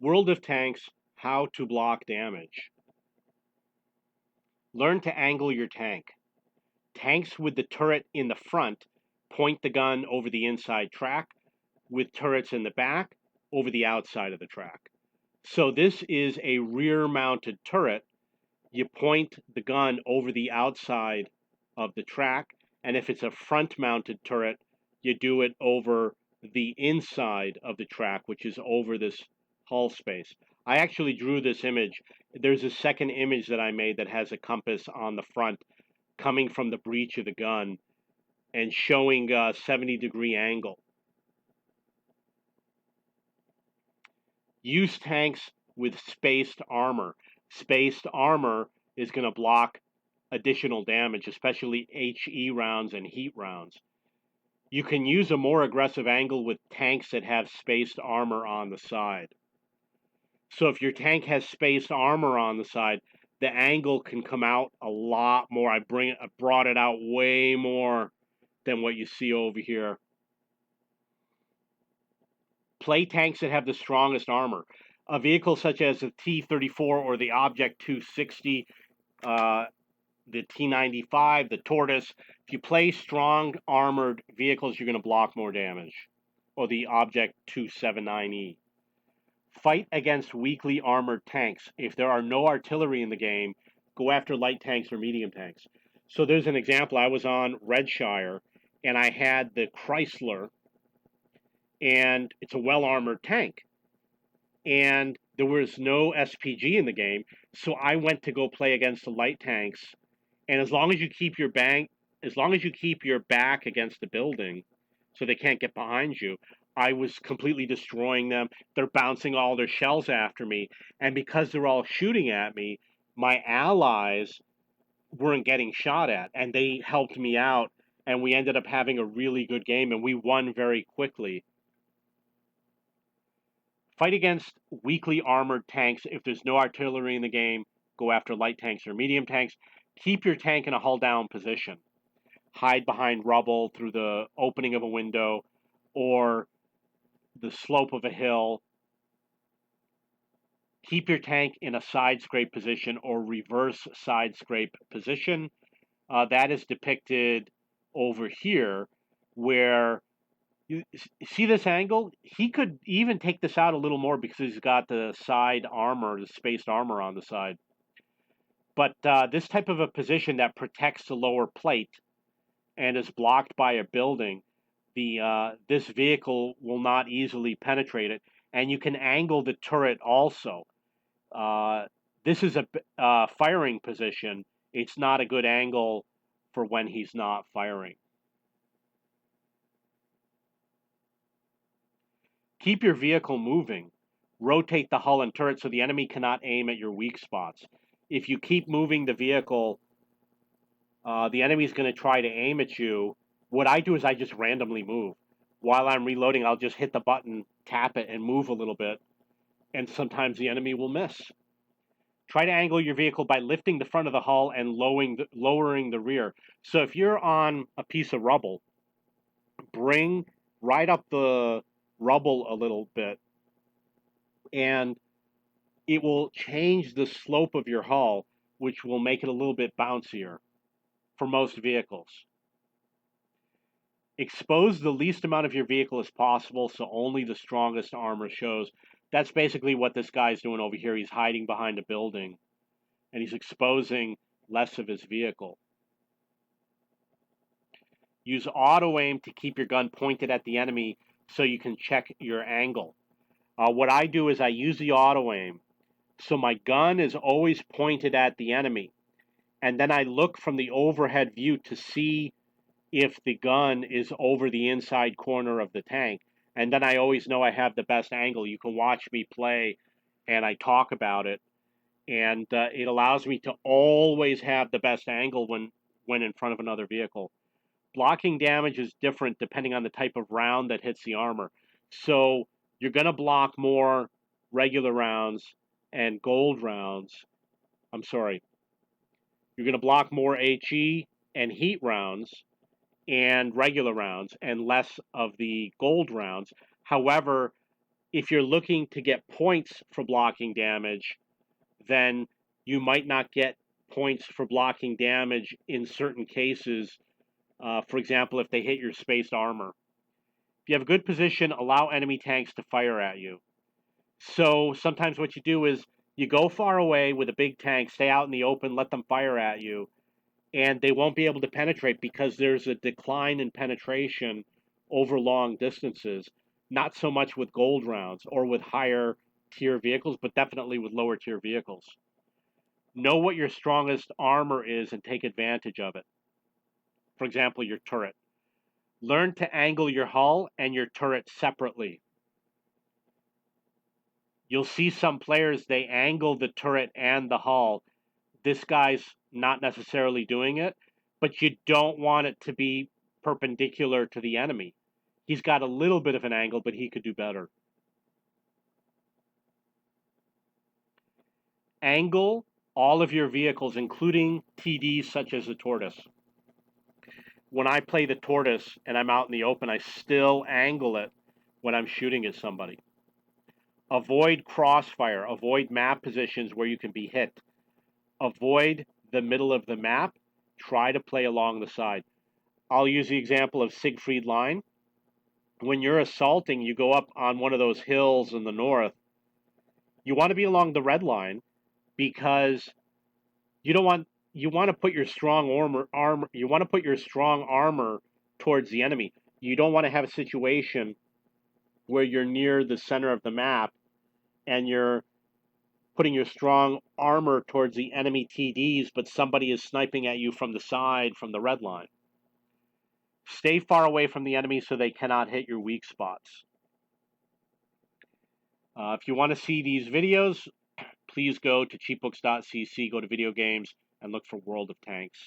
World of Tanks, how to block damage. Learn to angle your tank. Tanks with the turret in the front point the gun over the inside track, with turrets in the back over the outside of the track. So this is a rear-mounted turret. You point the gun over the outside of the track, and if it's a front-mounted turret, you do it over the inside of the track, which is over this hull space. I actually drew this image. There's a second image that I made that has a compass on the front coming from the breech of the gun and showing a 70-degree angle. Use tanks with spaced armor. Spaced armor is going to block additional damage, especially HE rounds and heat rounds. You can use a more aggressive angle with tanks that have spaced armor on the side. So if your tank has spaced armor on the side, the angle can come out a lot more. I brought it out way more than what you see over here. Play tanks that have the strongest armor. A vehicle such as the T-34 or the Object 260, the T-95, the Tortoise, if you play strong armored vehicles, you're going to block more damage. Or the Object 279E. Fight against weakly armored tanks. If there are no artillery in the game, go after light tanks or medium tanks. So there's an example. I was on Redshire, and I had the Chrysler, and it's a well-armored tank. And there was no SPG in the game, so I went to go play against the light tanks. And as long as you keep your back against the building, so they can't get behind you, I was completely destroying them. They're bouncing all their shells after me, and because they're all shooting at me, my allies weren't getting shot at, and they helped me out, and we ended up having a really good game, and we won very quickly. Fight against weakly armored tanks. If there's no artillery in the game, go after light tanks or medium tanks. Keep your tank in a hull down position. Hide behind rubble through the opening of a window or the slope of a hill. Keep your tank in a side scrape position or reverse side scrape position. That is depicted over here, where you see this angle. He could even take this out a little more because he's got the side armor, the spaced armor on the side. But this type of a position that protects the lower plate and is blocked by a building, this vehicle will not easily penetrate it. And you can angle the turret also. This is a firing position. It's not a good angle for when he's not firing. Keep your vehicle moving. Rotate the hull and turret so the enemy cannot aim at your weak spots. If you keep moving the vehicle, the enemy's going to try to aim at you. What I do is I just randomly move. While I'm reloading, I'll just hit the button, tap it, and move a little bit. And sometimes the enemy will miss. Try to angle your vehicle by lifting the front of the hull and lowering the rear. So if you're on a piece of rubble, bring right up the rubble a little bit, and it will change the slope of your hull, which will make it a little bit bouncier for most vehicles. Expose the least amount of your vehicle as possible so only the strongest armor shows. That's basically what this guy's doing over here. He's hiding behind a building, and he's exposing less of his vehicle. Use auto aim to keep your gun pointed at the enemy so you can check your angle. What I do is I use the auto aim, so my gun is always pointed at the enemy, and then I look from the overhead view to see if the gun is over the inside corner of the tank, and then I always know I have the best angle. You can watch me play, and I talk about it, and it allows me to always have the best angle when in front of another vehicle. Blocking damage is different depending on the type of round that hits the armor. So you're going to block more regular rounds and gold rounds. I'm sorry. You're going to block more HE and heat rounds and regular rounds and less of the gold rounds. However, If you're looking to get points for blocking damage, then you might not get points for blocking damage in certain cases. For example, if they hit your spaced armor. If you have a good position, allow enemy tanks to fire at you. So sometimes what you do is you go far away with a big tank, stay out in the open, let them fire at you, and they won't be able to penetrate because there's a decline in penetration over long distances. Not so much with gold rounds or with higher tier vehicles, but definitely with lower tier vehicles. Know what your strongest armor is and take advantage of it. For example, your turret. Learn to angle your hull and your turret separately. You'll see some players, they angle the turret and the hull. This guy's not necessarily doing it, but you don't want it to be perpendicular to the enemy. He's got a little bit of an angle, but he could do better. Angle all of your vehicles, including TDs such as the Tortoise. When I play the Tortoise and I'm out in the open, I still angle it when I'm shooting at somebody. Avoid crossfire. Avoid map positions where you can be hit. Avoid the middle of the map. Try to play along the side. I'll use the example of Siegfried Line. When you're assaulting, you go up on one of those hills in the north. You want to be along the red line because you want to put your strong armor towards the enemy. You don't want to have a situation where you're near the center of the map and you're putting your strong armor towards the enemy TDs, but somebody is sniping at you from the side from the red line. Stay far away from the enemy so they cannot hit your weak spots. If you want to see these videos, please go to cheapbooks.cc, go to video games, and look for World of Tanks.